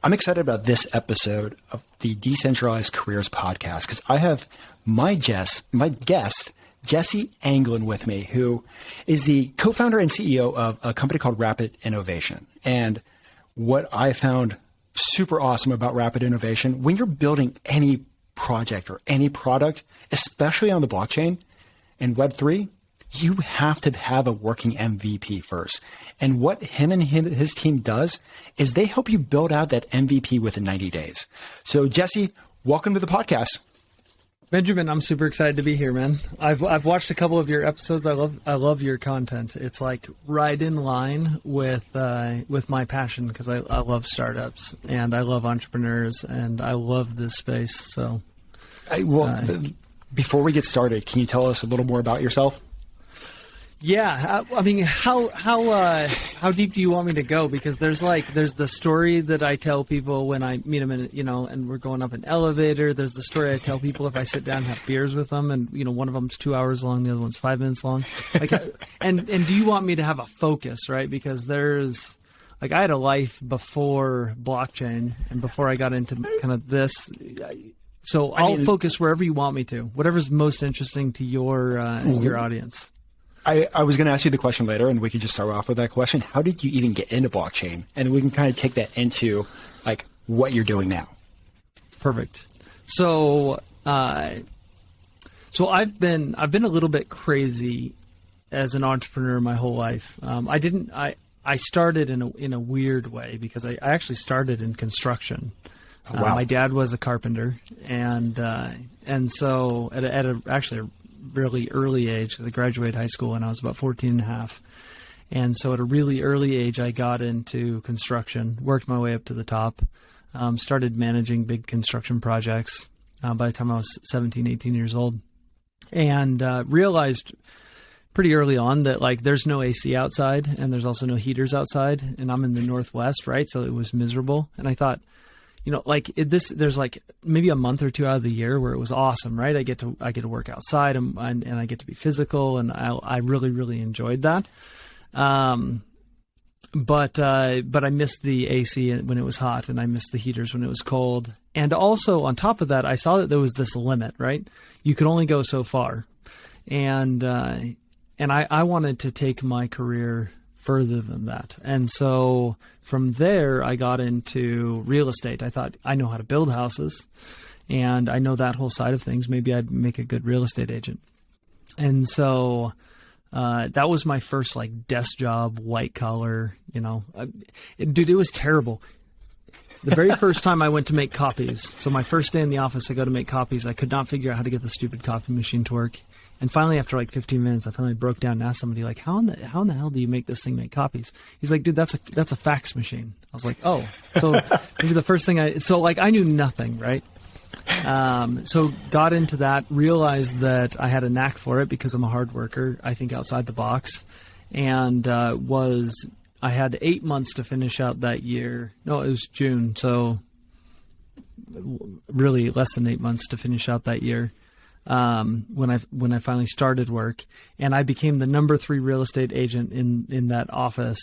I'm excited about this episode of the Decentralized Careers Podcast because I have my guest, Jesse Anglen, with me, who is the co-founder and CEO of a company called Rapid Innovation. And what I found super awesome about Rapid Innovation, when you're building any project or any product, especially on the blockchain and Web3, you have to have a working MVP first. And what his team does is they help you build out that MVP within 90 days. So Jesse, welcome to the podcast. Benjamin, I'm super excited to be here, man. I've watched a couple of your episodes. I love your content. It's like right in line with my passion because I love startups and I love entrepreneurs and I love this space. So, before we get started, can you tell us a little more about yourself? Yeah, I mean, how deep do you want me to go? Because there's the story that I tell people when I meet them, and we're going up an elevator. There's the story I tell people if I sit down and have beers with them, and one of them's 2 hours long, the other one's 5 minutes long. Like, and do you want me to have a focus, right? Because there's I had a life before blockchain and before I got into kind of this. So I'll focus wherever you want me to, whatever's most interesting to your audience. I was going to ask you the question later, and we could just start off with that question. How did you even get into blockchain? And we can kind of take that into what you're doing now. Perfect. So I've been a little bit crazy as an entrepreneur my whole life. I started in a weird way because I actually started in construction. Oh, wow. My dad was a carpenter, and so at a really early age, because I graduated high school when I was about 14 and a half. And so at a really early age, I got into construction, worked my way up to the top, started managing big construction projects by the time I was 17, 18 years old, and realized pretty early on that there's no AC outside and there's also no heaters outside, and I'm in the Northwest, right? So it was miserable. And I thought, there's maybe a month or two out of the year where it was awesome, right? I get to work outside and I get to be physical, and I really, really enjoyed that. But I missed the AC when it was hot, and I missed the heaters when it was cold. And also on top of that, I saw that there was this limit, right? You could only go so far, and I wanted to take my career further than that. And so from there, I got into real estate. I thought, I know how to build houses and I know that whole side of things. Maybe I'd make a good real estate agent. And so that was my first desk job, white collar, dude, it was terrible. The very first time I went to make copies. So my first day in the office, I go to make copies. I could not figure out how to get the stupid copy machine to work. And finally, after 15 minutes, I finally broke down and asked somebody, how in the hell do you make this thing make copies? He's like, dude, that's a fax machine. I was like, oh, so maybe the first thing I knew nothing, right? So got into that, realized that I had a knack for it because I'm a hard worker, I think outside the box, and I had 8 months to finish out that year. No, it was June, so really less than 8 months to finish out that year. When I finally started work, and I became the number 3 real estate agent in that office.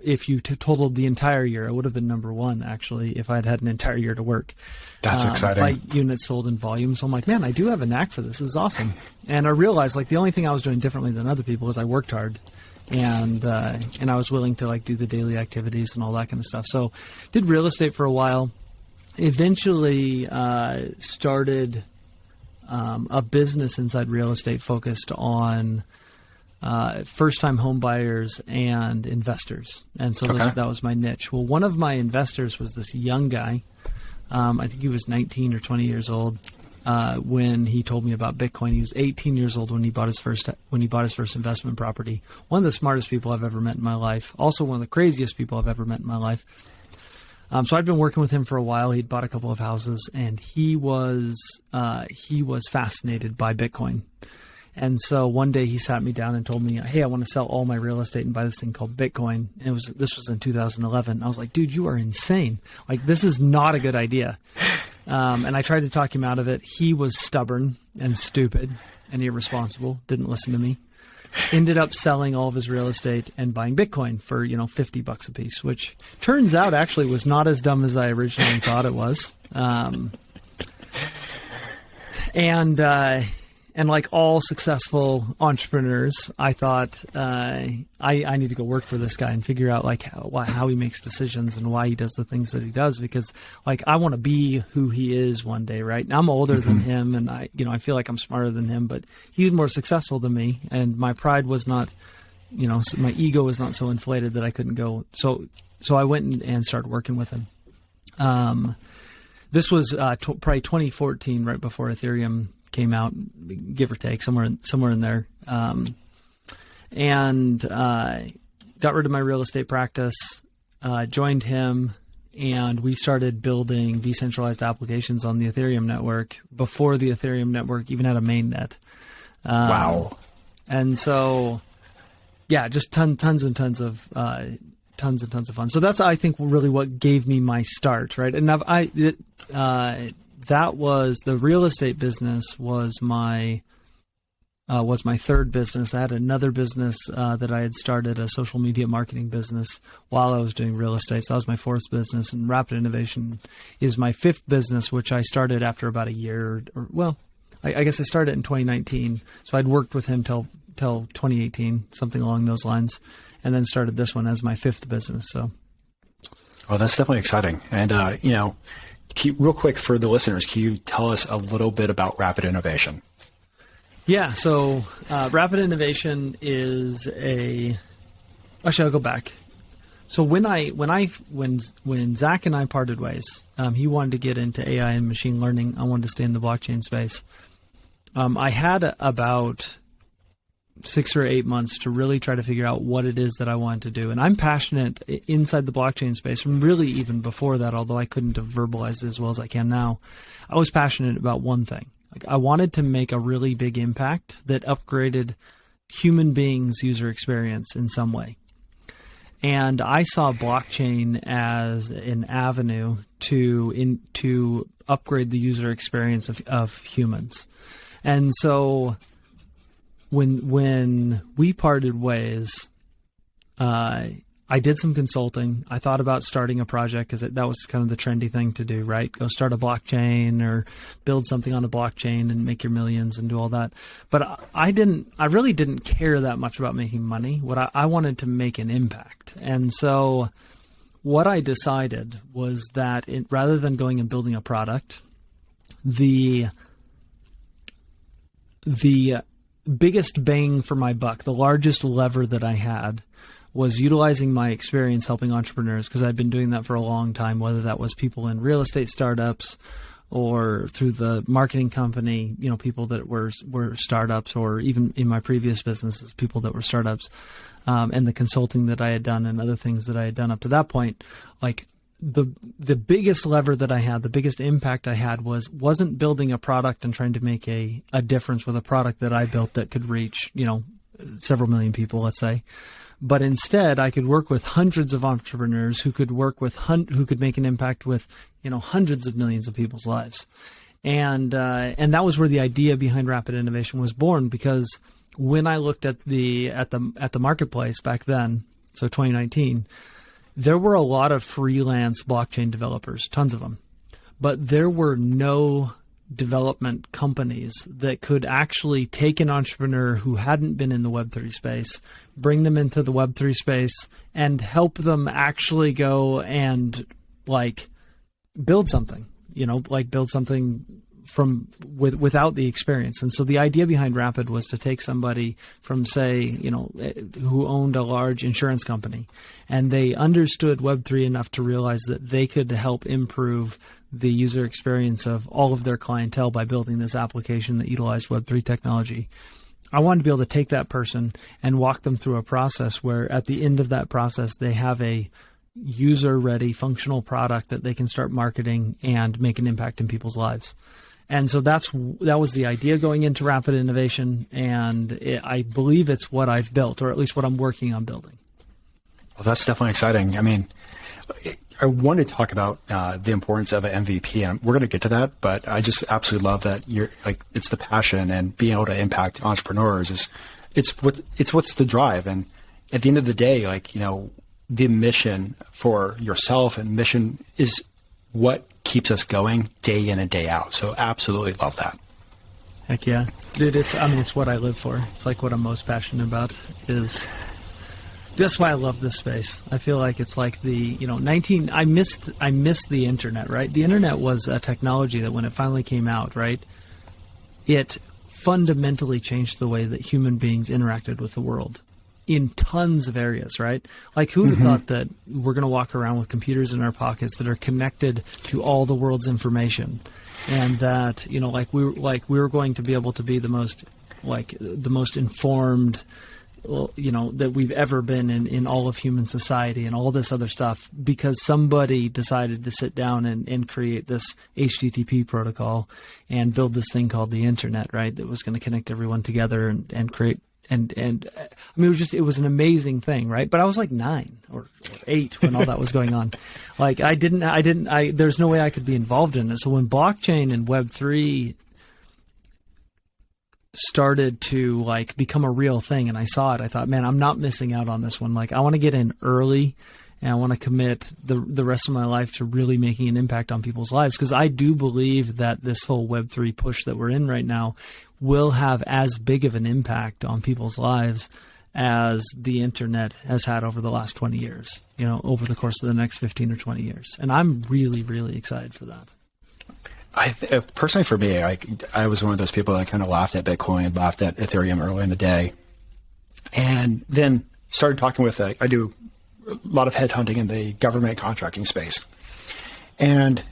If you totaled the entire year, I would have been number 1 actually if I'd had an entire year to work. That's exciting. By units sold in volume. So I'm like, man, I do have a knack for this. This is awesome. And I realized the only thing I was doing differently than other people was I worked hard, and I was willing to do the daily activities and all that kind of stuff. So did real estate for a while. Eventually started a business inside real estate focused on first-time home buyers and investors. And so that was my niche. Well, one of my investors was this young guy. I think he was 19 or 20 years old when he told me about Bitcoin. He was 18 years old when he bought his first investment property. One of the smartest people I've ever met in my life. Also one of the craziest people I've ever met in my life. So I'd been working with him for a while. He'd bought a couple of houses, and he was fascinated by Bitcoin. And so one day he sat me down and told me, hey, I want to sell all my real estate and buy this thing called Bitcoin. And this was in 2011. I was like, dude, you are insane. This is not a good idea. And I tried to talk him out of it. He was stubborn and stupid and irresponsible, didn't listen to me. ended up selling all of his real estate and buying Bitcoin for, $50 a piece, which turns out actually was not as dumb as I originally thought it was. And like all successful entrepreneurs, I thought I need to go work for this guy and figure out like how he makes decisions and why he does the things that he does, because like I want to be who he is one day, right? And I'm older than him, and I feel like I'm smarter than him, but he's more successful than me, and my pride was not, my ego was not so inflated that I couldn't go. So I went and started working with him. This was probably 2014, right before Ethereum came out, give or take, somewhere in there, and got rid of my real estate practice, joined him, and we started building decentralized applications on the Ethereum network before the Ethereum network even had a mainnet. Wow! And so, yeah, just tons and tons of fun. So that's, I think, really what gave me my start, right? And that was the real estate business was my third business. I had another business that I had started, a social media marketing business, while I was doing real estate. So that was my fourth business, and Rapid Innovation is my fifth business, which I started after about a year. I guess I started in 2019. So I'd worked with him till 2018, something along those lines, and then started this one as my fifth business. So, well, that's definitely exciting, and real quick for the listeners, can you tell us a little bit about Rapid Innovation? Yeah, so Rapid Innovation is actually, I'll go back. So when Zach and I parted ways, he wanted to get into AI and machine learning. I wanted to stay in the blockchain space. I had about 6 or 8 months to really try to figure out what it is that I wanted to do. And I'm passionate inside the blockchain space from really even before that, although I couldn't have verbalized it as well as I can now. I was passionate about one thing. Like, I wanted to make a really big impact that upgraded human beings' user experience in some way. And I saw blockchain as an avenue to upgrade the user experience of humans. And so when we parted ways, I did some consulting. I thought about starting a project because that was kind of the trendy thing to do, right? Go start a blockchain or build something on a blockchain and make your millions and do all that. But I really didn't care that much about making money. What I wanted to make an impact. And so what I decided was that rather than going and building a product, the biggest bang for my buck, the largest lever that I had, was utilizing my experience helping entrepreneurs, because I'd been doing that for a long time, whether that was people in real estate startups or through the marketing company, people that were startups, or even in my previous businesses, people that were startups, and the consulting that I had done and other things that I had done up to that point. Like, the biggest lever that I had, the biggest impact I had wasn't building a product and trying to make a difference with a product that I built that could reach, several million people, let's say. But instead, I could work with hundreds of entrepreneurs who could make an impact with, hundreds of millions of people's lives. And that was where the idea behind Rapid Innovation was born, because when I looked at the marketplace back then, so 2019, there were a lot of freelance blockchain developers, tons of them, but there were no development companies that could actually take an entrepreneur who hadn't been in the Web3 space, bring them into the Web3 space, and help them actually go and build something, build something without the experience. And so the idea behind Rapid was to take somebody from, say, who owned a large insurance company, and they understood Web3 enough to realize that they could help improve the user experience of all of their clientele by building this application that utilized Web3 technology. I wanted to be able to take that person and walk them through a process where at the end of that process, they have a user-ready functional product that they can start marketing and make an impact in people's lives. And so that was the idea going into Rapid Innovation, and I believe it's what I've built, or at least what I'm working on building. Well, that's definitely exciting. I mean, I want to talk about the importance of an MVP, and we're going to get to that, but I just absolutely love that it's the passion, and being able to impact entrepreneurs is what's the drive. And at the end of the day, like, you know, the mission for yourself and mission is what keeps us going day in and day out. So absolutely love that. Heck yeah. Dude, it's what I live for. It's like what I'm most passionate about is that's why I love this space. I feel like it's like I missed the internet, right? The internet was a technology that when it finally came out, right, it fundamentally changed the way that human beings interacted with the world in tons of areas, right? Like who would have thought that we're going to walk around with computers in our pockets that are connected to all the world's information, and that, you know, like we were going to be able to be the most informed, you know, that we've ever been in all of human society and all this other stuff because somebody decided to sit down and create this HTTP protocol and build this thing called the internet, right? That was going to connect everyone together and create and I mean, it was an amazing thing, right? But I was like 9 or 8 when all that was going on. Like there's no way I could be involved in it. So when blockchain and Web3 started to like become a real thing and I saw it, I thought, man, I'm not missing out on this one. Like I want to get in early and I want to commit the rest of my life to really making an impact on people's lives, because I do believe that this whole Web3 push that we're in right now will have as big of an impact on people's lives as the internet has had over the last 20 years, you know, over the course of the next 15 or 20 years. And I'm really, really excited for that. Personally, for me, I was one of those people that kind of laughed at Bitcoin and laughed at Ethereum early in the day, and then started talking with. I do a lot of headhunting in the government contracting space, and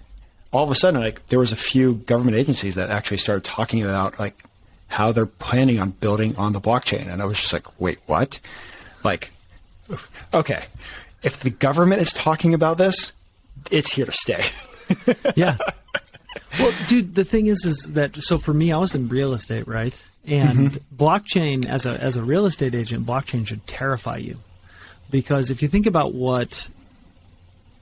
all of a sudden, like there was a few government agencies that actually started talking about like how they're planning on building on the blockchain, and I was just like, wait, what? Like, okay, if the government is talking about this, it's here to stay. Yeah. Well, dude, the thing is that, so for me, I was in real estate, right? And blockchain, as a real estate agent, blockchain should terrify you. Because if you think about what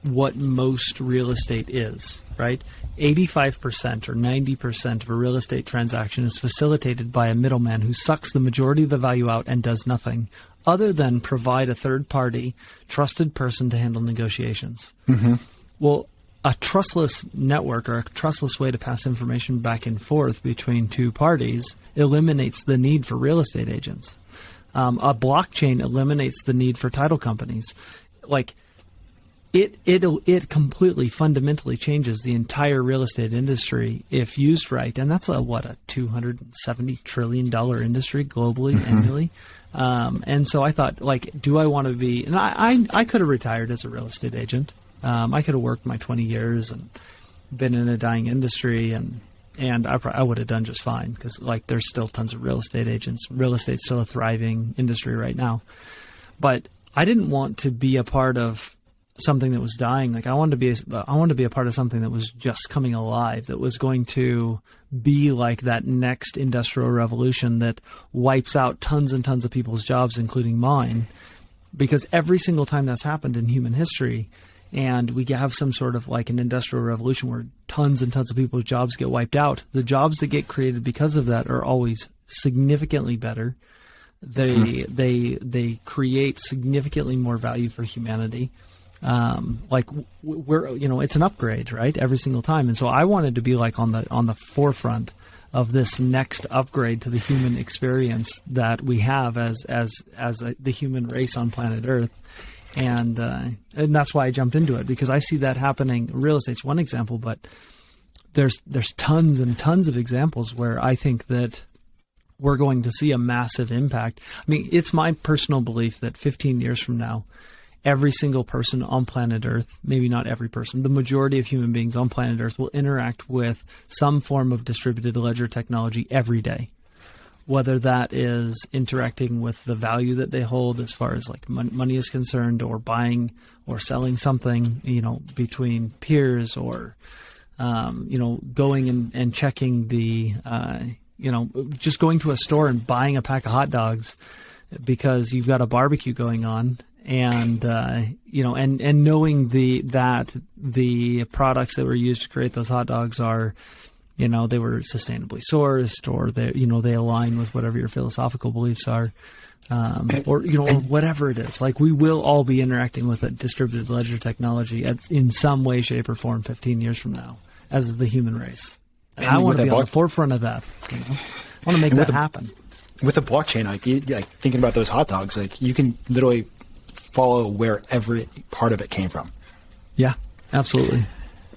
most real estate is, right? 85% or 90% of a real estate transaction is facilitated by a middleman who sucks the majority of the value out and does nothing other than provide a third-party, trusted person to handle negotiations. Well, a trustless network or a trustless way to pass information back and forth between two parties eliminates the need for real estate agents. A blockchain eliminates the need for title companies. Like it completely fundamentally changes the entire real estate industry if used right. And that's a $270 trillion industry globally annually. And so I thought, like, do I want to be, and I could have retired as a real estate agent. I could have worked my 20 years and been in a dying industry, and I would have done just fine, because like there's still tons of real estate agents. Real estate's still a thriving industry right now. But I didn't want to be a part of something that was dying. Like I wanted to be a part of something that was just coming alive, that was going to be like that next industrial revolution that wipes out tons and tons of people's jobs, including mine. Because every single time that's happened in human history, and we have some sort of like an industrial revolution where tons and tons of people's jobs get wiped out, the jobs that get created because of that are always significantly better. They create significantly more value for humanity. Like it's an upgrade, right? Every single time. And so I wanted to be like on the forefront of this next upgrade to the human experience that we have as the human race on planet Earth. And that's why I jumped into it, because I see that happening. Real estate's one example, but there's tons and tons of examples where I think that we're going to see a massive impact. I mean, it's my personal belief that 15 years from now, every single person on planet Earth, maybe not every person, the majority of human beings on planet Earth will interact with some form of distributed ledger technology every day. Whether that is interacting with the value that they hold as far as like money is concerned, or buying or selling something, between peers, or, going and checking the, just going to a store and buying a pack of hot dogs because you've got a barbecue going on, and, and knowing that the products that were used to create those hot dogs are, they were sustainably sourced, or they align with whatever your philosophical beliefs are. Or whatever it is. Like, we will all be interacting with a distributed ledger technology in some way, shape, or form 15 years from now as the human race. And I want to be on the forefront of that. I want to make that happen. With a blockchain, like thinking about those hot dogs, like, you can literally follow where every part of it came from. Yeah, absolutely.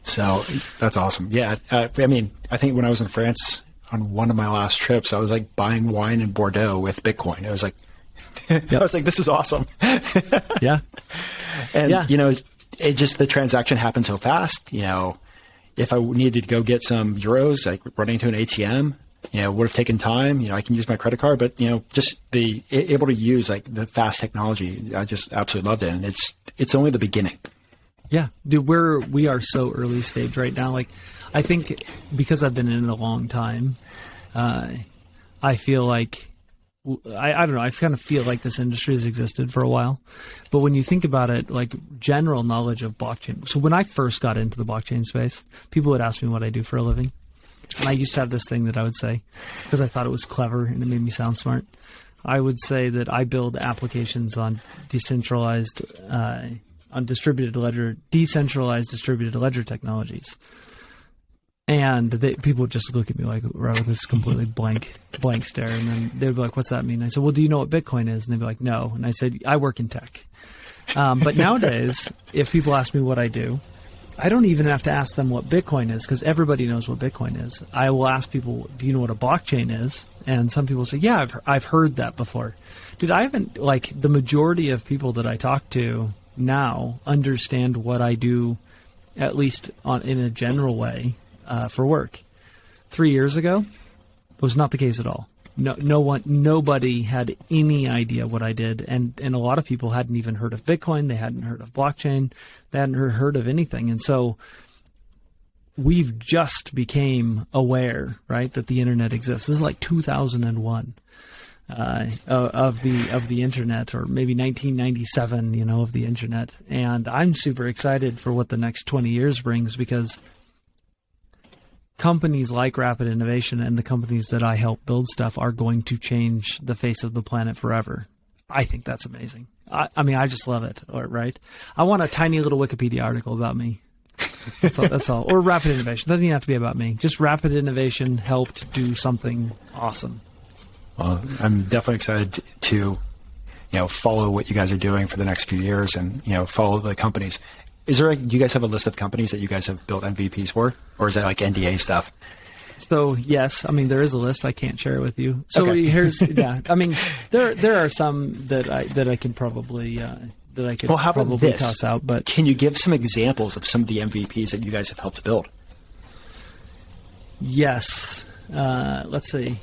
So that's awesome. Yeah. I think when I was in France on one of my last trips, I was like buying wine in Bordeaux with Bitcoin. It was like, I was like, this is awesome. Yeah. And, it just, the transaction happened so fast. If I needed to go get some euros, like running to an ATM, would have taken time. I can use my credit card, but, just able to use like the fast technology. I just absolutely loved it. And it's only the beginning. Yeah, dude, we are so early stage right now. Like, I think because I've been in it a long time, I feel like, I don't know, I kind of feel like this industry has existed for a while. But when you think about it, like, general knowledge of blockchain. So when I first got into the blockchain space, people would ask me what I do for a living. And I used to have this thing that I would say, because I thought it was clever and it made me sound smart. I would say that I build applications on decentralized distributed ledger technologies. And people would just look at me like, right, with this completely blank stare. And then they'd be like, what's that mean? I said, well, do you know what Bitcoin is? And they'd be like, no. And I said, I work in tech. But nowadays, if people ask me what I do, I don't even have to ask them what Bitcoin is, because everybody knows what Bitcoin is. I will ask people, do you know what a blockchain is? And some people say, yeah, I've heard that before. Dude, I haven't, like, the majority of people that I talk to now understand what I do, at least in a general way, for work. 3 years ago, it was not the case at all. Nobody had any idea what I did, and a lot of people hadn't even heard of Bitcoin. They hadn't heard of blockchain. They hadn't heard of anything, and so we've just became aware, right, that the internet exists. This is like 2001 of the internet, or maybe 1997, of the internet. And I'm super excited for what the next 20 years brings, because companies like Rapid Innovation and the companies that I help build stuff are going to change the face of the planet forever. I think that's amazing. I just love it, right? I want a tiny little Wikipedia article about me. That's all. Or Rapid Innovation. Doesn't even have to be about me. Just Rapid Innovation helped do something awesome. Well, I'm definitely excited to follow what you guys are doing for the next few years, and, follow the companies. Do you guys have a list of companies that you guys have built MVPs for, or is that like NDA stuff? So yes, there is a list. I can't share it with you. So okay. There are some that I can probably probably toss out. But can you give some examples of some of the MVPs that you guys have helped build? Yes. Let's see.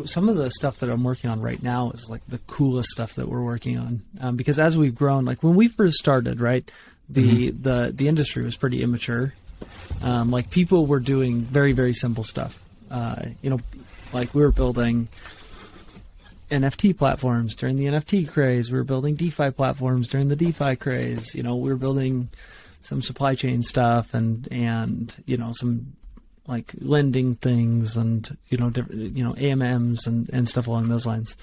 Some of the stuff that I'm working on right now is like the coolest stuff that we're working on. Because as we've grown, like when we first started, right, the industry was pretty immature. Like people were doing very, very simple stuff. Like we were building NFT platforms during the NFT craze. We were building DeFi platforms during the DeFi craze. We were building some supply chain stuff and some like lending things and different AMMs and stuff along those lines.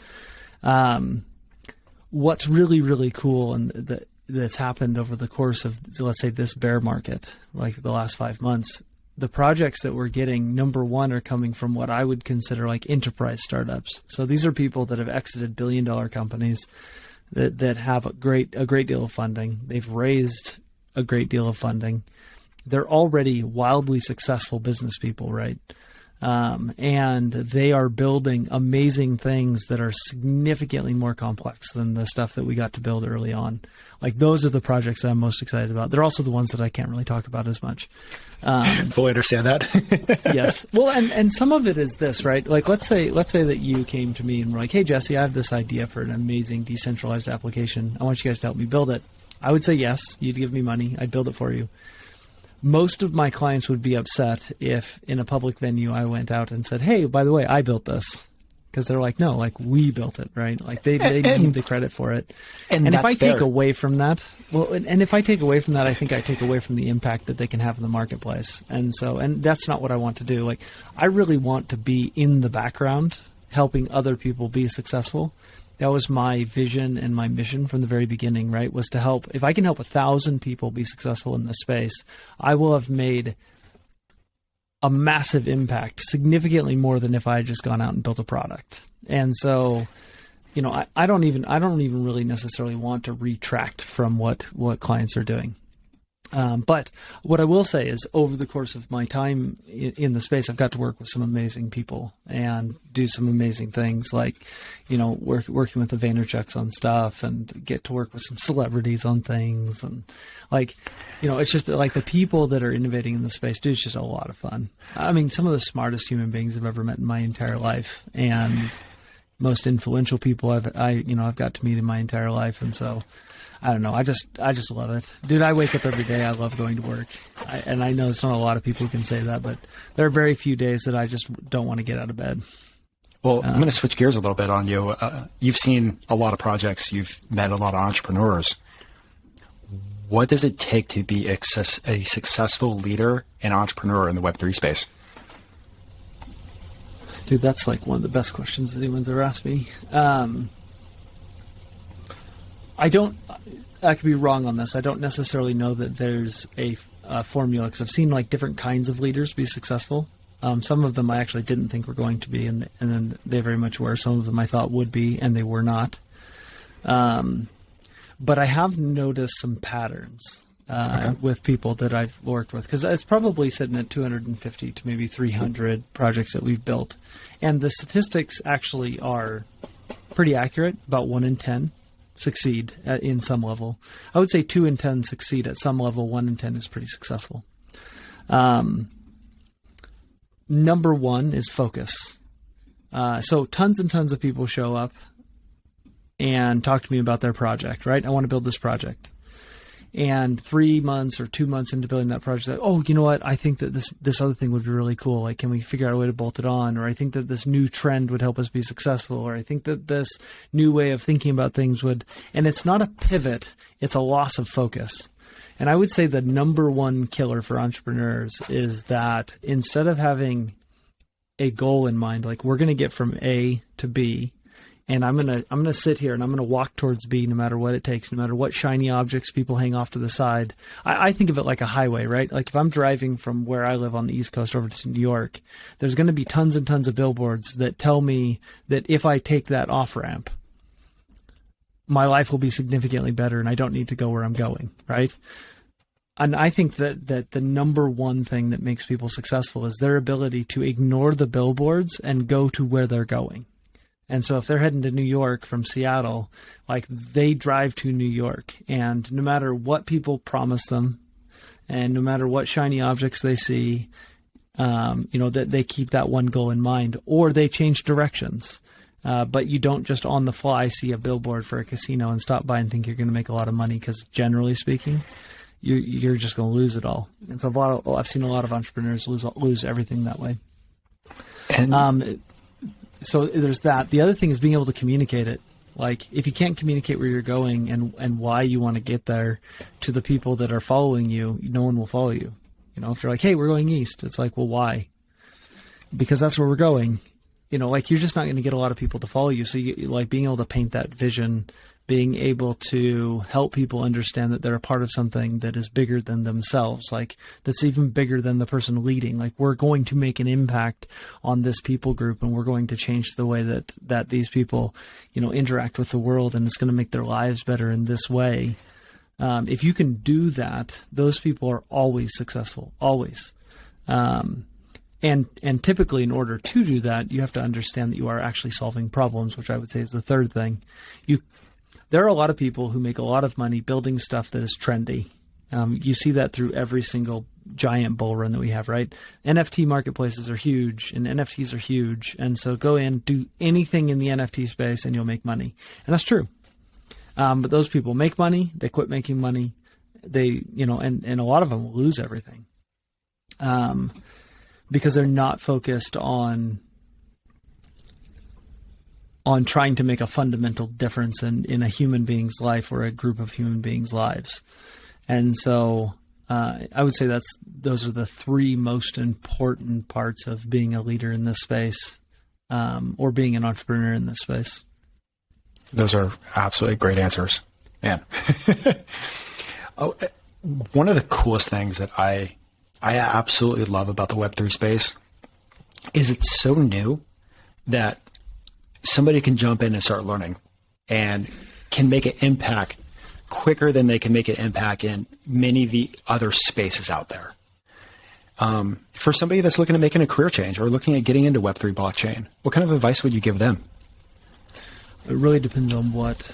What's really, really cool and that's happened over the course of, let's say, this bear market, like the last 5 months, the projects that we're getting, number one, are coming from what I would consider like enterprise startups. So these are people that have exited billion-dollar companies that have a great deal of funding. They've raised a great deal of funding. They're already wildly successful business people, right? And they are building amazing things that are significantly more complex than the stuff that we got to build early on. Like those are the projects that I'm most excited about. They're also the ones that I can't really talk about as much. Fully understand that. Yes. Well, and some of it is this, right? Like let's say that you came to me and were like, hey, Jesse, I have this idea for an amazing decentralized application. I want you guys to help me build it. I would say yes. You'd give me money. I'd build it for you. Most of my clients would be upset if in a public venue I went out and said, hey, by the way, I built this. because they're like, no, like we built it, right? Like they need the credit for it. And if I fair. take away from that, if I take away from that, I think I take away from the impact that they can have in the marketplace. And that's not what I want to do. Like, I really want to be in the background helping other people be successful. That was my vision and my mission from the very beginning, right? Was to help. If I can help 1,000 people be successful in this space, I will have made a massive impact, significantly more than if I had just gone out and built a product. And so, I don't even really necessarily want to retract from what clients are doing. But what I will say is, over the course of my time in the space, I've got to work with some amazing people and do some amazing things, like, working with the Vaynerchuks on stuff, and get to work with some celebrities on things. And like, it's just like the people that are innovating in the space, dude, it's just a lot of fun. I mean, some of the smartest human beings I've ever met in my entire life, and most influential people I've got to meet in my entire life. And so, I don't know. I just love it, dude. I wake up every day. I love going to work, and I know it's not a lot of people who can say that, but there are very few days that I just don't want to get out of bed. Well, I'm going to switch gears a little bit on you. You've seen a lot of projects. You've met a lot of entrepreneurs. What does it take to be a successful leader and entrepreneur in the Web3 space? Dude, that's like one of the best questions anyone's ever asked me. I could be wrong on this. I don't necessarily know that there's a formula, because I've seen like different kinds of leaders be successful. Some of them I actually didn't think were going to be, and then they very much were. Some of them I thought would be, and they were not. But I have noticed some patterns with people that I've worked with, because it's probably sitting at 250 to maybe 300 projects that we've built. And the statistics actually are pretty accurate. About 1 in 10 succeed in some level. I would say 2 in 10 succeed at some level. 1 in 10 is pretty successful. Number one is focus. So tons and tons of people show up and talk to me about their project, right? I want to build this project. And 3 months or 2 months into building that project, like, oh, you know what? I think that this other thing would be really cool. Like, can we figure out a way to bolt it on? Or I think that this new trend would help us be successful. Or I think that this new way of thinking about things would. And it's not a pivot. It's a loss of focus. And I would say the number one killer for entrepreneurs is that instead of having a goal in mind, like we're going to get from A to B, and I'm gonna sit here and I'm gonna walk towards B no matter what it takes, no matter what shiny objects people hang off to the side. I think of it like a highway, right? Like if I'm driving from where I live on the East Coast over to New York, there's going to be tons and tons of billboards that tell me that if I take that off ramp, my life will be significantly better and I don't need to go where I'm going, right? And I think that the number one thing that makes people successful is their ability to ignore the billboards and go to where they're going. And so if they're heading to New York from Seattle, like they drive to New York, and no matter what people promise them and no matter what shiny objects they see, that they keep that one goal in mind, or they change directions. But you don't just on the fly see a billboard for a casino and stop by and think you're going to make a lot of money, because generally speaking, you're just going to lose it all. And so I've seen a lot of entrepreneurs lose everything that way. And so there's that. The other thing is being able to communicate it. Like if you can't communicate where you're going and why you want to get there to the people that are following you, no one will follow you. If you're like, hey, we're going east, it's like, well, why? Because that's where we're going. Like you're just not going to get a lot of people to follow you. So you like being able to paint that vision, being able to help people understand that they're a part of something that is bigger than themselves, like that's even bigger than the person leading. Like we're going to make an impact on this people group, and we're going to change the way that these people, interact with the world, and it's going to make their lives better in this way. If you can do that, those people are always successful, always. And typically in order to do that, you have to understand that you are actually solving problems, which I would say is the third thing. There are a lot of people who make a lot of money building stuff that is trendy. You see that through every single giant bull run that we have, right? NFT marketplaces are huge and NFTs are huge. And so go in, do anything in the NFT space and you'll make money. And that's true. But those people make money, they quit making money. They, and a lot of them will lose everything. Because they're not focused on on trying to make a fundamental difference in a human being's life or a group of human beings' lives. And so I would say those are the three most important parts of being a leader in this space, or being an entrepreneur in this space. Those are absolutely great answers, man. One of the coolest things that I absolutely love about the Web3 space is it's so new that somebody can jump in and start learning and can make an impact quicker than they can make an impact in many of the other spaces out there. For somebody that's looking at making a career change or looking at getting into Web3 blockchain, what kind of advice would you give them? It really depends on what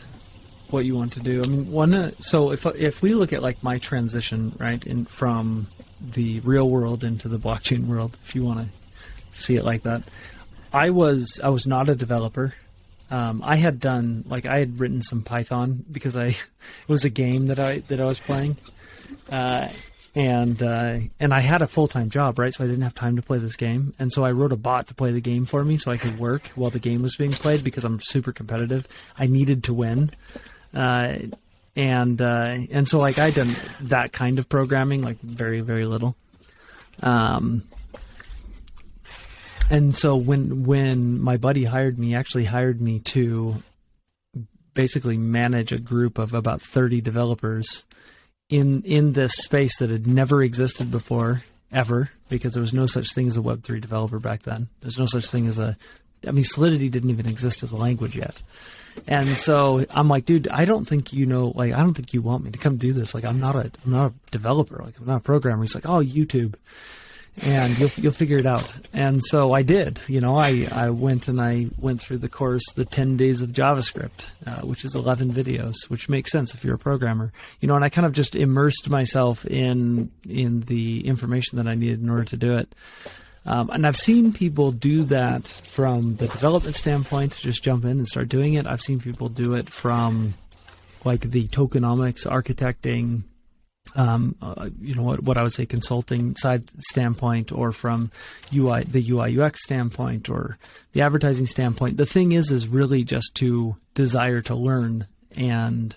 you want to do. I mean, so if we look at like my transition, right, from the real world into the blockchain world, if you want to see it like that, I was not a developer. I had written some Python because it was a game that I was playing, and I had a full-time job, right? So I didn't have time to play this game, and so I wrote a bot to play the game for me, so I could work while the game was being played because I'm super competitive. I needed to win, and so like I done that kind of programming, like very, very little. And so when my buddy actually hired me to basically manage a group of about 30 developers in this space that had never existed before, ever, because there was no such thing as a Web3 developer back then. There's no such thing as Solidity didn't even exist as a language yet. And so I'm like, dude, I don't think you want me to come do this. Like, I'm not a developer. Like, I'm not a programmer. He's like, oh, YouTube. And you'll figure it out. And so I did. I went through the course, the 10 days of JavaScript, which is 11 videos, which makes sense if you're a programmer. And I kind of just immersed myself in the information that I needed in order to do it. And I've seen people do that from the development standpoint, to just jump in and start doing it. I've seen people do it from like the tokenomics, architecting, what I would say consulting side standpoint, or from the UI UX standpoint, or the advertising standpoint. The thing is really just to desire to learn and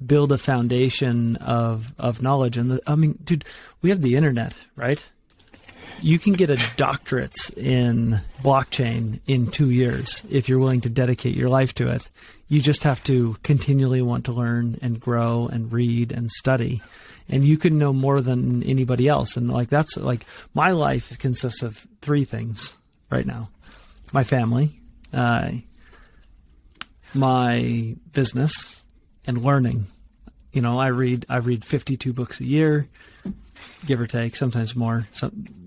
build a foundation of knowledge. And dude, we have the internet, right? You can get a doctorate in blockchain in 2 years if you're willing to dedicate your life to it. You just have to continually want to learn and grow and read and study. And you can know more than anybody else. And that's my life consists of three things right now: my family, my business, and learning. I read 52 books a year, give or take, sometimes more,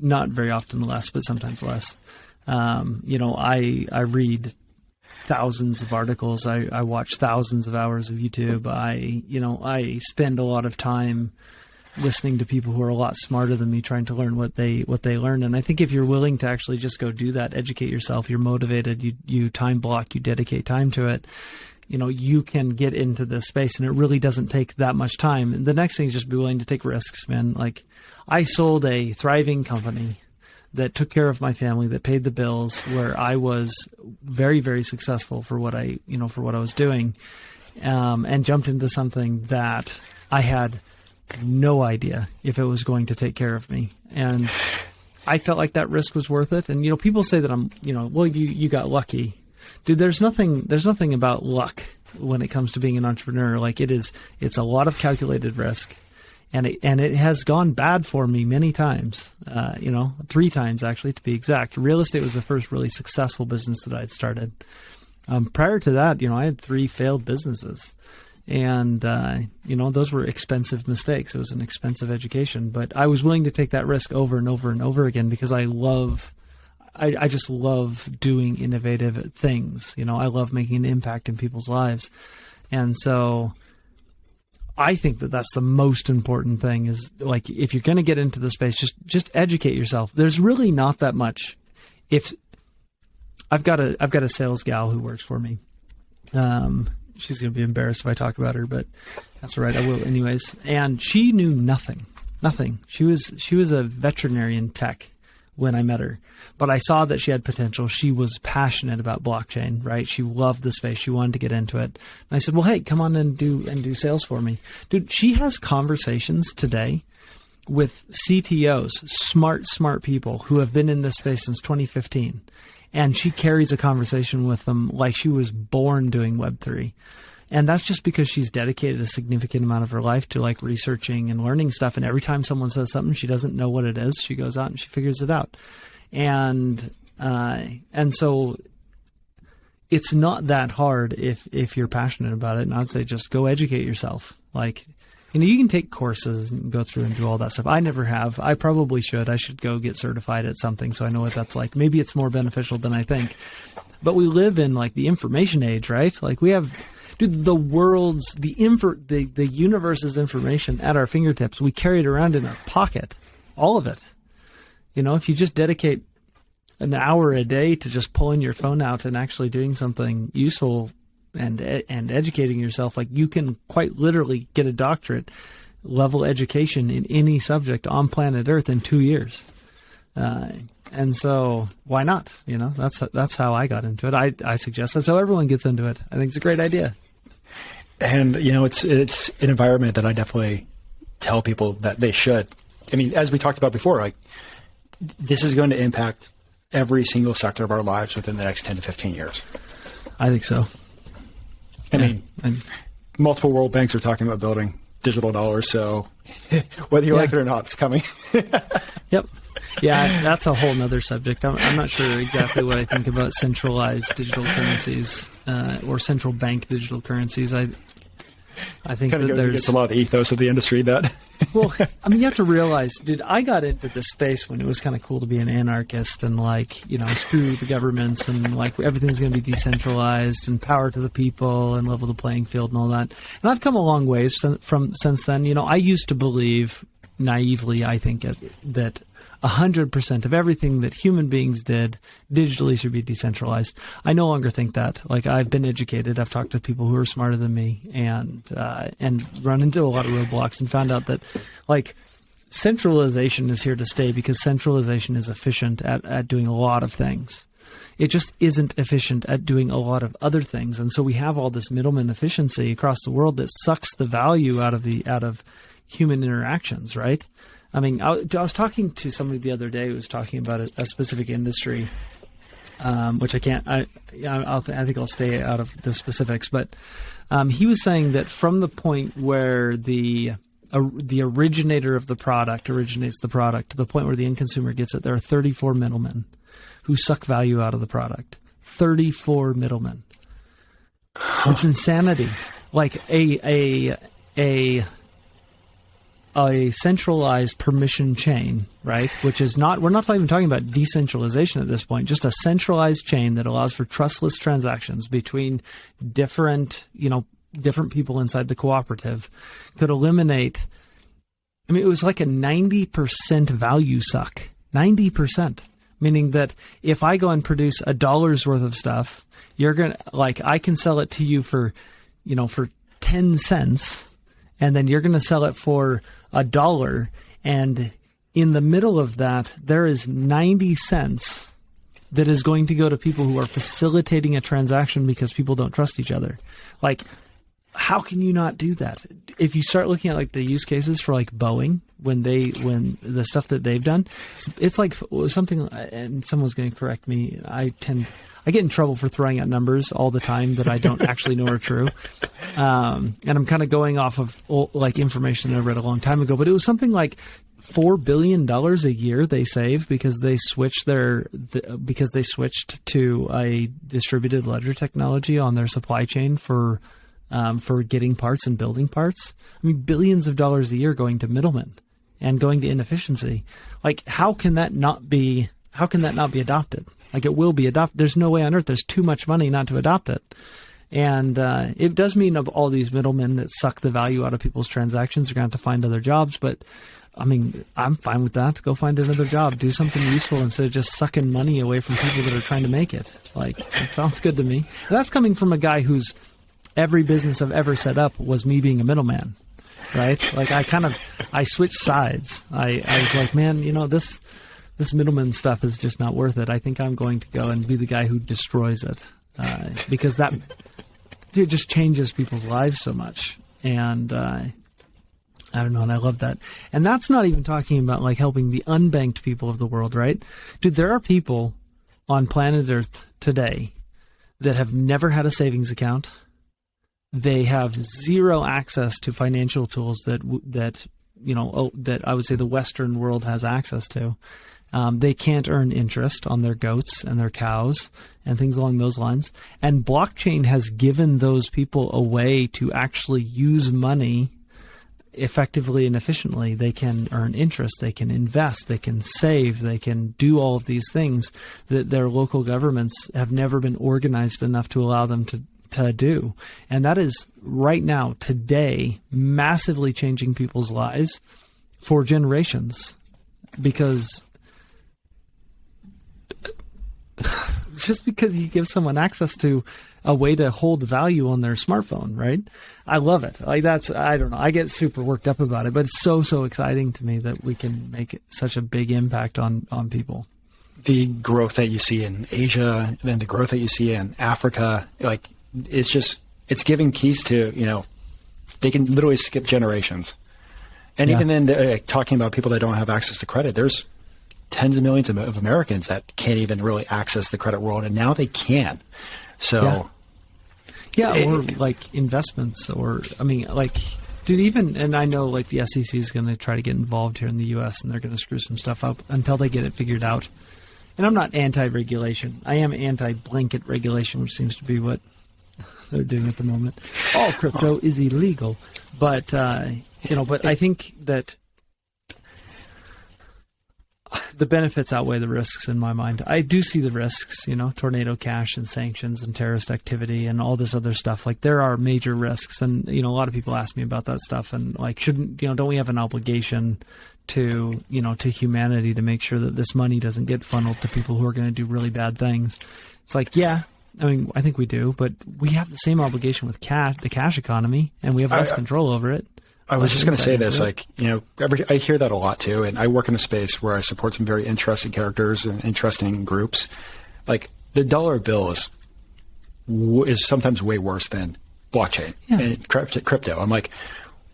not very often less, but sometimes less. I read thousands of articles. I watch thousands of hours of YouTube. I spend a lot of time listening to people who are a lot smarter than me, trying to learn what they learn. And I think if you're willing to actually just go do that, educate yourself, you're motivated, you time block, you dedicate time to it, you can get into this space, and it really doesn't take that much time. And the next thing is just be willing to take risks, man. Like, I sold a thriving company that took care of my family, that paid the bills, where I was very, very successful for what I was doing, and jumped into something that I had no idea if it was going to take care of me. And I felt like that risk was worth it. And, people say that I'm, well, you got lucky. Dude, there's nothing about luck when it comes to being an entrepreneur. Like, it's a lot of calculated risk. And it has gone bad for me many times, 3 times actually, to be exact. Real estate was the first really successful business that I had started. Prior to that, I had 3 failed businesses, and those were expensive mistakes. It was an expensive education, but I was willing to take that risk over and over and over again because I just love doing innovative things. I love making an impact in people's lives, and so I think that that's the most important thing is, like, if you're going to get into the space, just educate yourself. There's really not that much. If I've got a sales gal who works for me. She's going to be embarrassed if I talk about her, but that's all right. I will anyways. And she knew nothing. She was a veterinarian tech when I met her, but I saw that she had potential. She was passionate about blockchain, right? She loved the space. She wanted to get into it. And I said, well, hey, come on and do sales for me. Dude, she has conversations today with CTOs, smart people who have been in this space since 2015. And she carries a conversation with them like she was born doing Web3. And that's just because she's dedicated a significant amount of her life to like researching and learning stuff. And every time someone says something she doesn't know what it is, she goes out and she figures it out. And so it's not that hard if you're passionate about it. And I'd say just go educate yourself. Like, you can take courses and go through and do all that stuff. I never have. I probably should. I should go get certified at something so I know what that's like. Maybe it's more beneficial than I think. But we live in like the information age, right? Like we have, dude, the world's, the universe's information at our fingertips. We carry it around in our pocket, all of it. If you just dedicate an hour a day to just pulling your phone out and actually doing something useful and educating yourself, like you can quite literally get a doctorate level education in any subject on planet Earth in 2 years. And so why not? That's how I got into it. I suggest that's how everyone gets into it. I think it's a great idea. And, it's an environment that I definitely tell people that they should. I mean, as we talked about before, like this is going to impact every single sector of our lives within the next 10 to 15 years. I think so. I mean, multiple world banks are talking about building digital dollars. So whether you like it or not, it's coming. Yep. Yeah, that's a whole nother subject. I'm not sure exactly what I think about centralized digital currencies or central bank digital currencies. I think kind of goes against a lot of the ethos of the industry that. Well, I mean, you have to realize, dude, I got into this space when it was kind of cool to be an anarchist and screw the governments and like everything's going to be decentralized and power to the people and level the playing field and all that. And I've come a long ways since then. I used to believe naively, I think, that 100% of everything that human beings did digitally should be decentralized. I no longer think that. Like, I've been educated. I've talked to people who are smarter than me and run into a lot of roadblocks and found out that, like, centralization is here to stay because centralization is efficient at doing a lot of things. It just isn't efficient at doing a lot of other things. And so we have all this middleman efficiency across the world that sucks the value out of human interactions, right? I mean, I was talking to somebody the other day who was talking about a specific industry, which I can't. I think I'll stay out of the specifics. But he was saying that from the point where the originator of the product originates the product to the point where the end consumer gets it, there are 34 middlemen who suck value out of the product. 34 middlemen. It's insanity. Like a centralized permission chain, right? Which is not, we're not even talking about decentralization at this point, just a centralized chain that allows for trustless transactions between different people inside the cooperative could eliminate, I mean, it was like a 90% value suck. 90%. Meaning that if I go and produce $1 worth of stuff, you're going to, like, I can sell it to you for 10 cents, and then you're going to sell it for $1, and in the middle of that, there is 90 cents that is going to go to people who are facilitating a transaction because people don't trust each other. Like, how can you not do that? If you start looking at like the use cases for like Boeing, when the stuff that they've done, it's like something, and someone's going to correct me. I get in trouble for throwing out numbers all the time that I don't actually know are true. And I'm kind of going off of like information that I read a long time ago, but it was something like $4 billion a year they save because they switched to a distributed ledger technology on their supply chain for getting parts and building parts. I mean, billions of dollars a year going to middlemen and going to inefficiency. Like, how can that not be adopted? Like, it will be adopted. There's no way on earth. There's too much money not to adopt it. And it does mean of all these middlemen that suck the value out of people's transactions are going to have to find other jobs. But I mean, I'm fine with that. Go find another job. Do something useful instead of just sucking money away from people that are trying to make it. Like, it sounds good to me. And that's coming from a guy whose every business I've ever set up was me being a middleman, right? Like, I switched sides. I was like, man, this this middleman stuff is just not worth it. I think I'm going to go and be the guy who destroys it, because that it just changes people's lives so much. And I don't know, and I love that. And that's not even talking about like helping the unbanked people of the world, right? Dude, there are people on planet Earth today that have never had a savings account. They have zero access to financial tools that I would say the Western world has access to. They can't earn interest on their goats and their cows and things along those lines. And blockchain has given those people a way to actually use money effectively and efficiently. They can earn interest, they can invest, they can save, they can do all of these things that their local governments have never been organized enough to allow them to do. And that is right now, today, massively changing people's lives for generations. Because just because you give someone access to a way to hold value on their smartphone, right? I love it. Like I don't know. I get super worked up about it, but it's so exciting to me that we can make such a big impact on people. The growth that you see in Asia and the growth that you see in Africa, like it's giving keys to, they can literally skip generations. And even then, talking about people that don't have access to credit, there's tens of millions of Americans that can't even really access the credit world, and now they can. So, or like investments, or dude, and I know like the SEC is going to try to get involved here in the U.S. and they're going to screw some stuff up until they get it figured out. And I'm not anti-regulation. I am anti-blanket regulation, which seems to be what they're doing at the moment. All crypto is illegal, but but I think that the benefits outweigh the risks in my mind. I do see the risks, tornado cash and sanctions and terrorist activity and all this other stuff. Like there are major risks, and a lot of people ask me about that stuff. And like, don't we have an obligation to humanity to make sure that this money doesn't get funneled to people who are going to do really bad things? It's like, I think we do, but we have the same obligation with the cash economy, and we have less control over it. I was just going to say this, I hear that a lot too, and I work in a space where I support some very interesting characters and interesting groups. Like the dollar bill is sometimes way worse than blockchain and crypto. I'm like,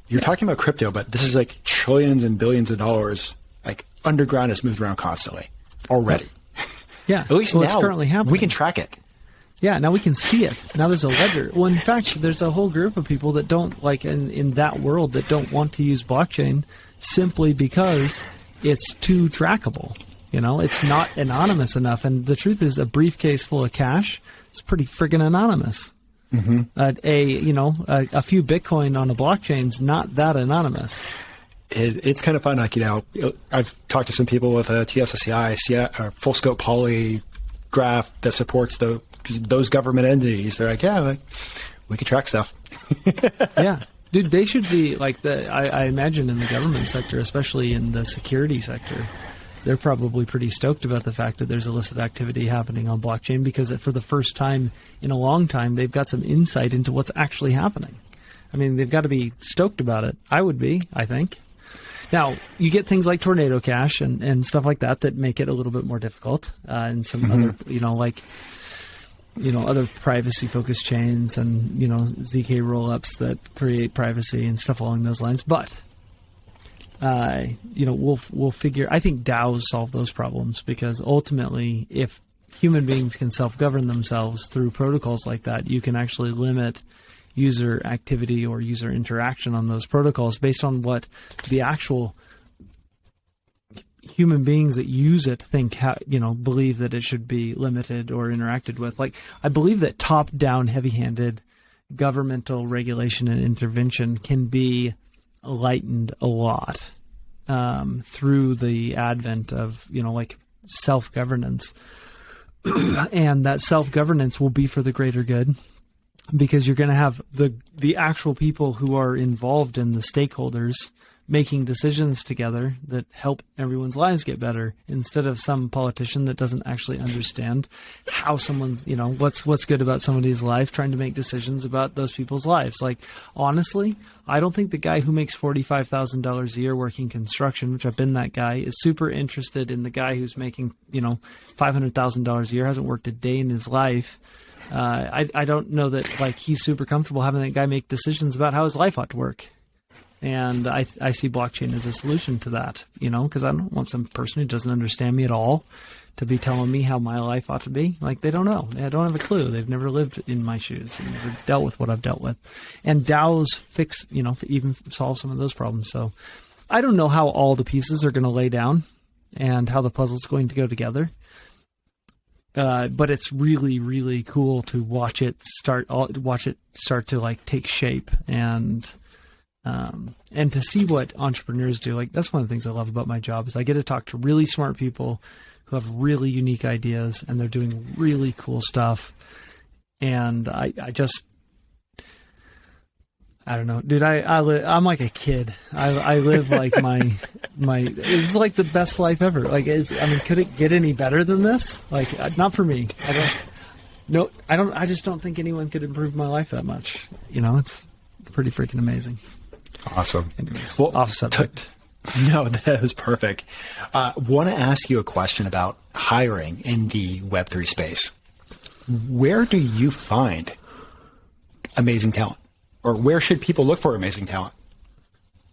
you're talking about crypto, but this is like trillions and billions of dollars, like underground is moved around constantly already. Yeah. At least now it's currently happening. We can track it. Yeah, now we can see it. Now there's a ledger. Well, in fact, there's a whole group of people that don't, like in that world, that don't want to use blockchain simply because it's too trackable. It's not anonymous enough. And the truth is, a briefcase full of cash is pretty friggin' anonymous. Mm-hmm. A few Bitcoin on a blockchain's not that anonymous. It's kind of fun. Like, I've talked to some people with a TSSCI, a full scope polygraph that supports those government entities. They're like, we can track stuff. Yeah. Dude, they should be like I imagine in the government sector, especially in the security sector, they're probably pretty stoked about the fact that there's illicit activity happening on blockchain, because for the first time in a long time, they've got some insight into what's actually happening. I mean, they've got to be stoked about it. I would be, I think. Now, you get things like tornado cash and stuff like that make it a little bit more difficult, and some other, other privacy-focused chains and, ZK rollups that create privacy and stuff along those lines. But, we'll figure. I think DAOs solve those problems, because ultimately, if human beings can self-govern themselves through protocols like that, you can actually limit user activity or user interaction on those protocols based on what the actual human beings that use it think, believe that it should be limited or interacted with. Like, I believe that top-down, heavy-handed governmental regulation and intervention can be lightened a lot through the advent of, self-governance. And that self-governance will be for the greater good, because you're going to have the actual people who are involved in the stakeholders making decisions together that help everyone's lives get better, instead of some politician that doesn't actually understand how someone's, what's good about somebody's life, trying to make decisions about those people's lives. Like, honestly, I don't think the guy who makes $45,000 a year working construction, which I've been that guy, is super interested in the guy who's making, $500,000 a year, hasn't worked a day in his life. I don't know that, like, he's super comfortable having that guy make decisions about how his life ought to work. And I see blockchain as a solution to that, because I don't want some person who doesn't understand me at all to be telling me how my life ought to be. Like, they don't know. They don't have a clue. They've never lived in my shoes and never dealt with what I've dealt with. And DAOs fix, even solve some of those problems. So I don't know how all the pieces are going to lay down and how the puzzle's going to go together. But it's really, really cool to watch it start to, like, take shape and to see what entrepreneurs do. Like, that's one of the things I love about my job, is I get to talk to really smart people who have really unique ideas, and they're doing really cool stuff. And I don't know, dude. I'm like a kid. I live like my. It's like the best life ever. Like, could it get any better than this? Like, not for me. I just don't think anyone could improve my life that much. It's pretty freaking amazing. Awesome. Anyways, off subject. No, that was perfect. Want to ask you a question about hiring in the Web3 space. Where do you find amazing talent? Or where should people look for amazing talent?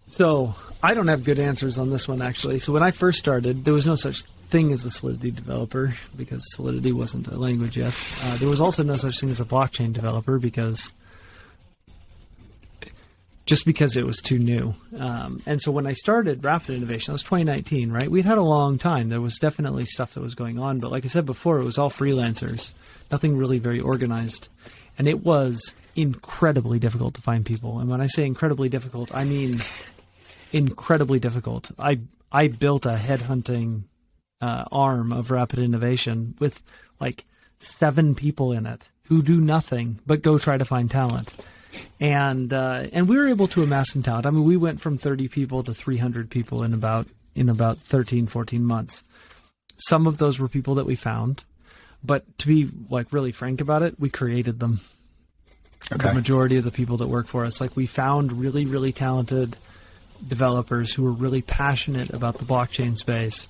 So I don't have good answers on this one, actually. So when I first started, there was no such thing as a Solidity developer, because Solidity wasn't a language yet. There was also no such thing as a blockchain developer, because it was too new. And so when I started Rapid Innovation, that was 2019, right? We'd had a long time. There was definitely stuff that was going on. But like I said before, it was all freelancers, nothing really very organized. And it was incredibly difficult to find people. And when I say incredibly difficult, I mean incredibly difficult. I built a headhunting arm of Rapid Innovation with like 7 people in it who do nothing but go try to find talent. And we were able to amass some talent. I mean, we went from 30 people to 300 people in about 13, 14 months. Some of those were people that we found, but to be like really frank about it, we created them. Okay. The majority of the people that work for us, like, we found really, really talented developers who were really passionate about the blockchain space.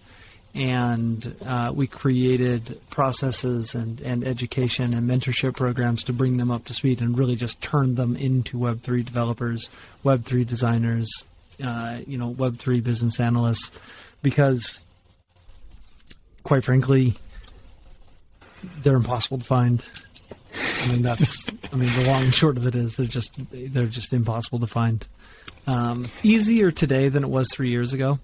And we created processes and education and mentorship programs to bring them up to speed and really just turn them into Web3 developers, Web3 designers, Web3 business analysts, because, quite frankly, they're impossible to find. The long and short of it is they're just impossible to find. Easier today than it was 3 years ago,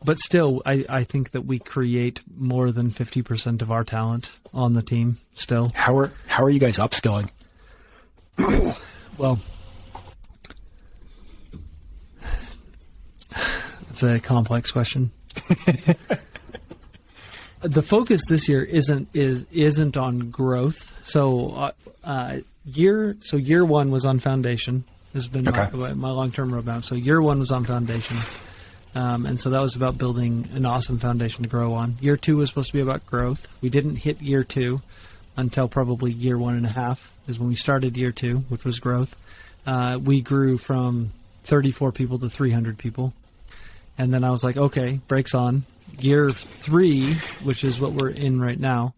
But still, I think that we create more than 50% of our talent on the team still. How are you guys upskilling? Well, it's a complex question. The focus this year isn't on growth. So year one was on foundation. This has been my long-term roadmap. So year one was on foundation. And so that was about building an awesome foundation to grow on. Year 2 was supposed to be about growth. We didn't hit year 2 until probably year 1.5 is when we started year 2, which was growth. We grew from 34 people to 300 people. And then I was like, okay, brakes on. Year 3, which is what we're in right now,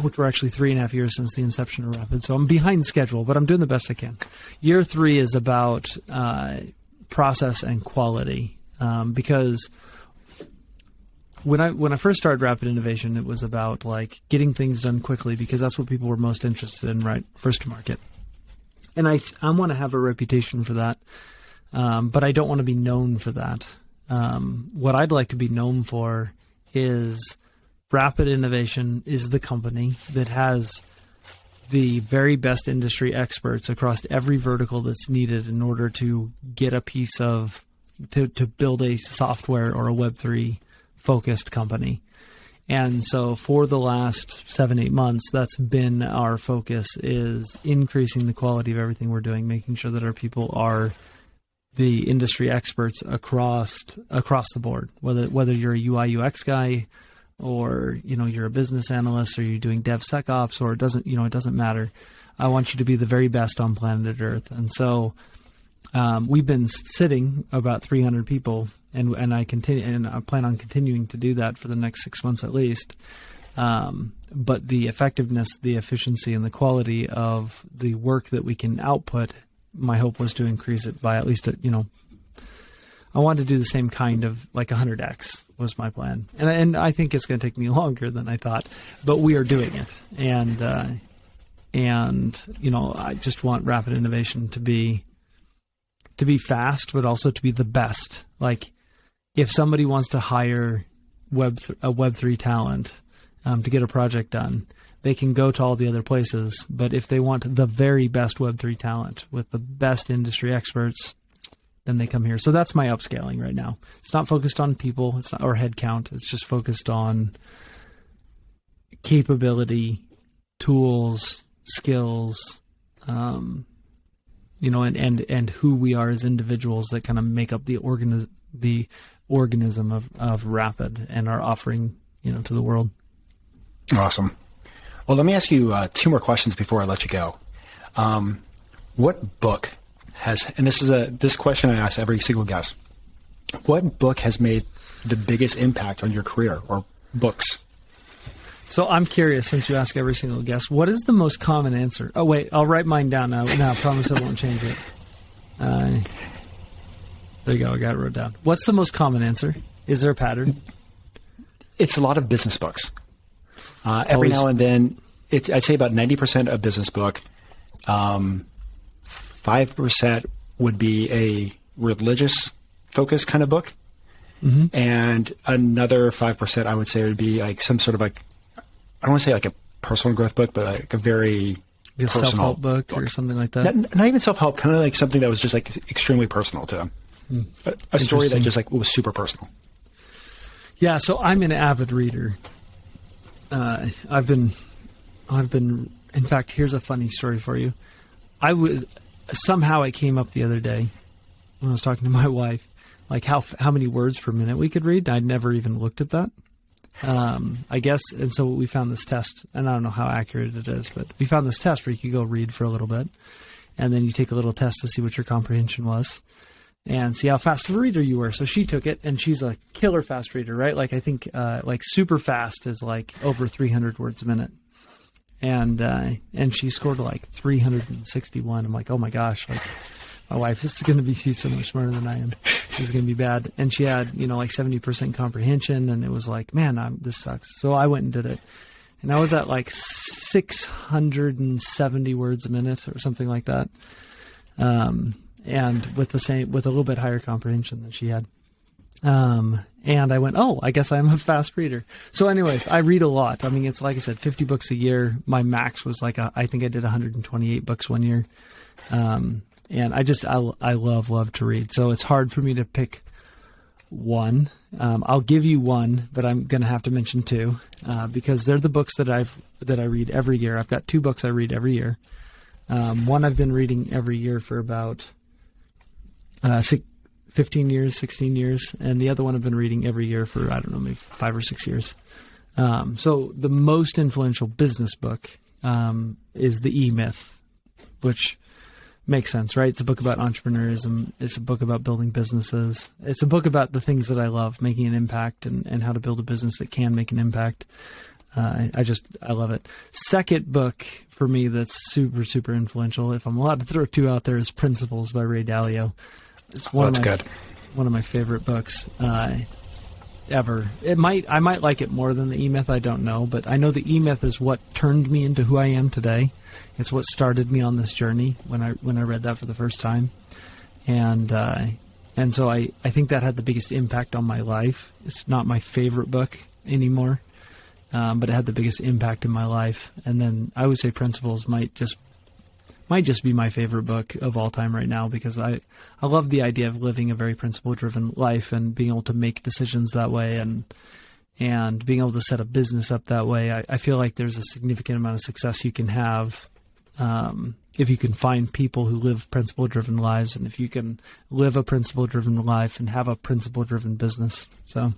which we're actually 3.5 years since the inception of Rapid. So I'm behind schedule, but I'm doing the best I can. Year 3 is about process and quality. Because when I first started Rapid Innovation, it was about like getting things done quickly, because that's what people were most interested in, right? First to market. And I want to have a reputation for that. But I don't want to be known for that. What I'd like to be known for is Rapid Innovation is the company that has the very best industry experts across every vertical that's needed in order to get a piece of to build a software or a Web3 focused company. And so for the last 7-8 months, that's been our focus, is increasing the quality of everything we're doing, making sure that our people are the industry experts across the board, whether you're a UI UX guy, or you're a business analyst, or you're doing DevSecOps, or it doesn't matter. I want you to be the very best on planet Earth. And so we've been sitting about 300 people, and I plan on continuing to do that for the next 6 months at least. But the effectiveness, the efficiency, and the quality of the work that we can output, my hope was to increase it by at least I wanted to do the same kind of, like 100x was my plan. And I think it's going to take me longer than I thought, but we are doing it. And I just want Rapid Innovation to be fast, but also to be the best. Like, if somebody wants to hire a Web3 talent to get a project done, they can go to all the other places. But if they want the very best Web3 talent with the best industry experts, then they come here. So that's my upscaling right now. It's not focused on people, it's not or headcount. It's just focused on capability, tools, skills, and who we are as individuals that kind of make up the organism of Rapid and our offering, to the world. Awesome. Well, let me ask you 2 more questions before I let you go. What book and this question I ask every single guest, what book has made the biggest impact on your career, or books? So I'm curious, since you ask every single guest, what is the most common answer? Oh, wait, I'll write mine down now. No, I promise I won't change it. There you go. I got it wrote down. What's the most common answer? Is there a pattern? It's a lot of business books. Every now and then, I'd say about 90% a business book. 5% would be a religious focus kind of book. Mm-hmm. And another 5% I would say would be like some sort of like, I don't want to say like a personal growth book, but like a very personal self-help book or something like that. Not even self-help, kind of like something that was just like extremely personal to them. A story that just like was super personal. Yeah. So I'm an avid reader. I've been, in fact, here's a funny story for you. Somehow it came up the other day when I was talking to my wife, like how many words per minute we could read. I'd never even looked at that. I guess. And so we found this test, and I don't know how accurate it is, but we found this test where you could go read for a little bit, and then you take a little test to see what your comprehension was and see how fast of a reader you were. So she took it, and she's a killer fast reader, right? Like, I think, like super fast is like over 300 words a minute. And she scored like 361. I'm like, oh my gosh, like my wife, she's so much smarter than I am. This is going to be bad. And she had, like 70% comprehension, and it was like, man, this sucks. So I went and did it. And I was at like 670 words a minute or something like that. And with a little bit higher comprehension than she had. And I went, oh, I guess I'm a fast reader. So anyways, I read a lot. I mean, it's like I said, 50 books a year. My max was like, I think I did 128 books one year. And I love to read. So it's hard for me to pick one. I'll give you one, but I'm going to have to mention 2, because they're the books that I read every year. I've got 2 books I read every year. One I've been reading every year for about, 15 years, 16 years, and the other one I've been reading every year for, I don't know, maybe 5 or 6 years. So the most influential business book is The E-Myth, which makes sense, right? It's a book about entrepreneurism. It's a book about building businesses. It's a book about the things that I love, making an impact and how to build a business that can make an impact. I love it. Second book for me that's super, super influential, if I'm allowed to throw 2 out there, is Principles by Ray Dalio. It's one of my favorite books ever. I might like it more than the E-Myth. I don't know, but I know the E-Myth is what turned me into who I am today. It's what started me on this journey when I read that for the first time, and so I think that had the biggest impact on my life. It's not my favorite book anymore, but it had the biggest impact in my life. And then I would say Principles might just be my favorite book of all time right now, because I love the idea of living a very principle-driven life and being able to make decisions that way, and and being able to set a business up that way, I feel like there's a significant amount of success you can have if you can find people who live principle-driven lives, and if you can live a principle-driven life and have a principle-driven business. So,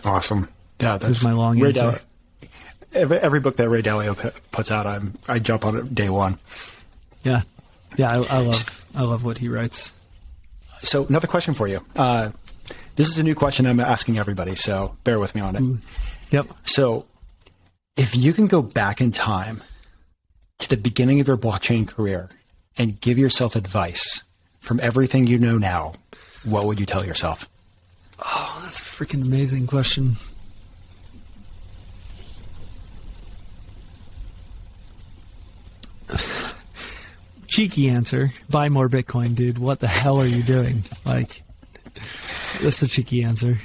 awesome. Yeah, that's my long answer. Every book that Ray Dalio puts out, I jump on it day one. Yeah, I love what he writes. So, another question for you. This is a new question I'm asking everybody, so bear with me on it. Yep. So, if you can go back in time to the beginning of your blockchain career and give yourself advice from everything you know now, what would you tell yourself? Oh, that's a freaking amazing question. Cheeky answer. Buy more Bitcoin, dude. What the hell are you doing? Like, that's the cheeky answer.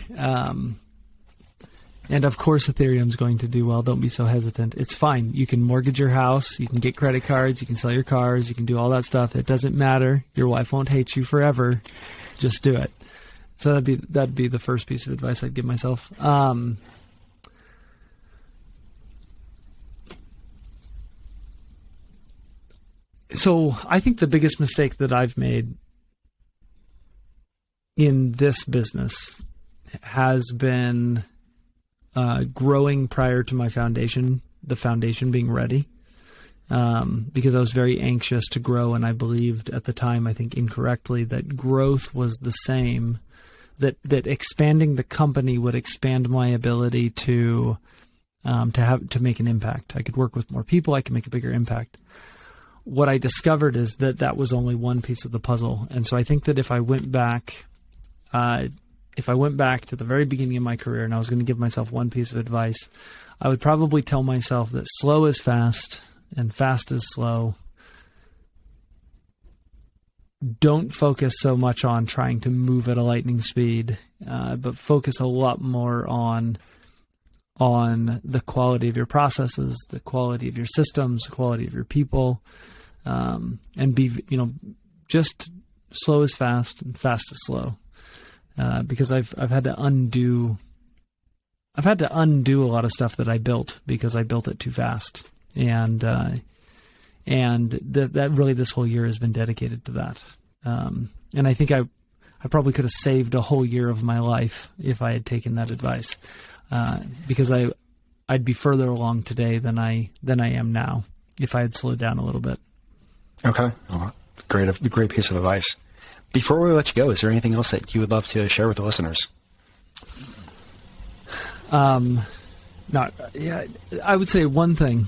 And of course, Ethereum's going to do well. Don't be so hesitant. It's fine. You can mortgage your house. You can get credit cards. You can sell your cars. You can do all that stuff. It doesn't matter. Your wife won't hate you forever. Just do it. So that'd be the first piece of advice I'd give myself. So I think the biggest mistake that I've made in this business has been growing prior to my foundation, the foundation being ready, because I was very anxious to grow, and I believed at the time, I think incorrectly, that growth was the same, that expanding the company would expand my ability to make an impact. I could work with more people. I could make a bigger impact. What I discovered is that was only one piece of the puzzle. And so I think that if I went back to the very beginning of my career and I was going to give myself one piece of advice, I would probably tell myself that slow is fast and fast is slow. Don't focus so much on trying to move at a lightning speed, but focus a lot more on the quality of your processes, the quality of your systems, the quality of your people, and be, just slow is fast and fast is slow. Because I've had to undo a lot of stuff that I built because I built it too fast, and that really this whole year has been dedicated to that. And I think I probably could have saved a whole year of my life if I had taken that advice, because I'd be further along today than I am now if I had slowed down a little bit. Okay, well, great piece of advice. Before we let you go, is there anything else that you would love to share with the listeners? I would say one thing.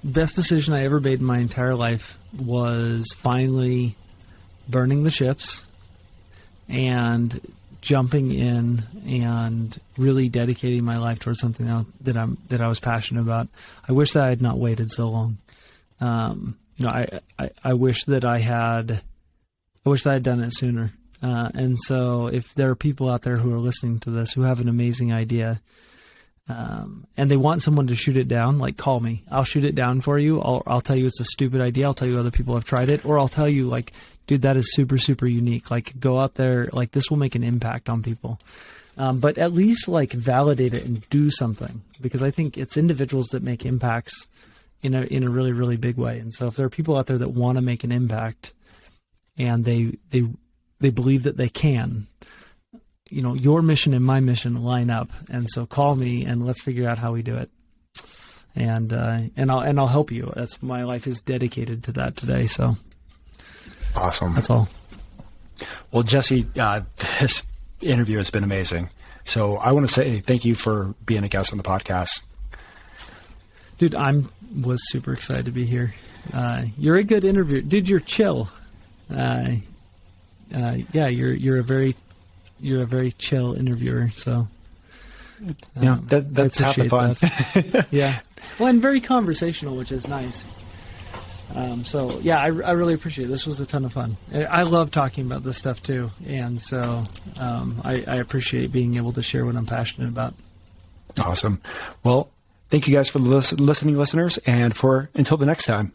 Best decision I ever made in my entire life was finally burning the ships and jumping in and really dedicating my life towards something that I was passionate about. I wish that I had not waited so long. I wish that I had done it sooner. And so if there are people out there who are listening to this who have an amazing idea, and they want someone to shoot it down, like, call me. I'll shoot it down for you. I'll tell you it's a stupid idea. I'll tell you other people have tried it. Or I'll tell you, like, dude, that is super, super unique. Like, go out there. Like, this will make an impact on people. But at least, like, validate it and do something. Because I think it's individuals that make impacts in a really, really big way. And so if there are people out there that want to make an impact and they believe that they can, your mission and my mission line up. And so call me and let's figure out how we do it. And I'll help you. My life is dedicated to that today. So awesome. That's all. Well, Jesse, this interview has been amazing. So I want to say thank you for being a guest on the podcast. Dude, was super excited to be here. You're a good interviewer. Dude, you're chill. You're a very chill interviewer. So that's half the fun. Yeah. Well, and very conversational, which is nice. I really appreciate it. This was a ton of fun. I love talking about this stuff too. And so I appreciate being able to share what I'm passionate about. Awesome. Well, thank you guys for listening, listeners. And until the next time.